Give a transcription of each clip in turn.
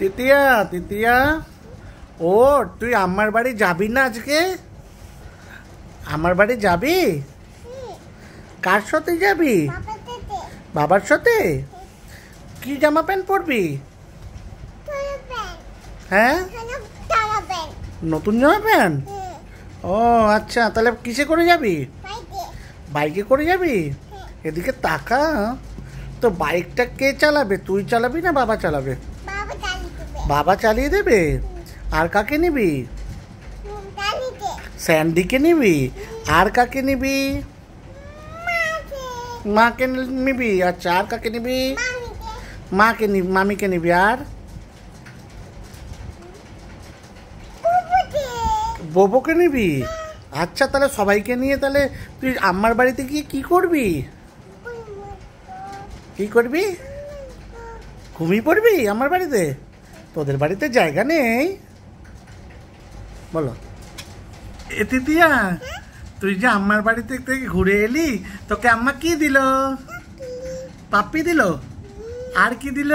তিতিয়া তিতিয়া, ও তুই আমার বাড়ি যাবি না আজকে? আমার বাড়ি যাবি? কার সাথে যাবি? বাবার সাথে? কি জামা প্যান্ট পরবি? হ্যাঁ, নতুন জামা প্যান্ট। ও আচ্ছা, তাহলে কিসে করে যাবি? বাইকে করে যাবি? এদিকে তাকা, তো বাইকটা কে চালাবে? তুই চালাবি না বাবা চালাবে? বাবা চালিয়ে দেবে। আর কাকে নিবি? স্যান্ডিকে নিবি? আর কাকে নিবি? মাকে নিবি। আচ্ছা, আর কাকে নিবি? মাকে নিবি, মামিকে নিবি। আর বোবোকে নিবি? আচ্ছা, তাহলে সবাইকে নিয়ে তাহলে তুই আমার বাড়িতে গিয়ে কি করবি? কি করবি? ঘুমিয়ে পড়বি আমার বাড়িতে? তোদের বাড়িতে জায়গা নেই? বলো। এ তিতিয়া, তুই যে আমার বাড়িতে থেকে ঘুরে এলি, তোকে আম্মা কি দিল? পাপ্পি দিল? আর কি দিল?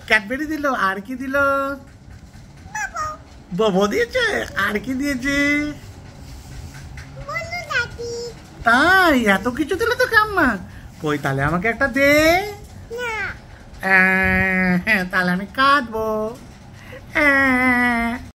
ক্যাডবেরি দিল? আর কি দিল? ববো দিয়েছে? আর কি দিয়েছে? তাই এত কিছু দিল তোকে আম্মা? কই তাহলে আমাকে একটা দে। হ্যাঁ, তাহলে আমি কাঁদবো।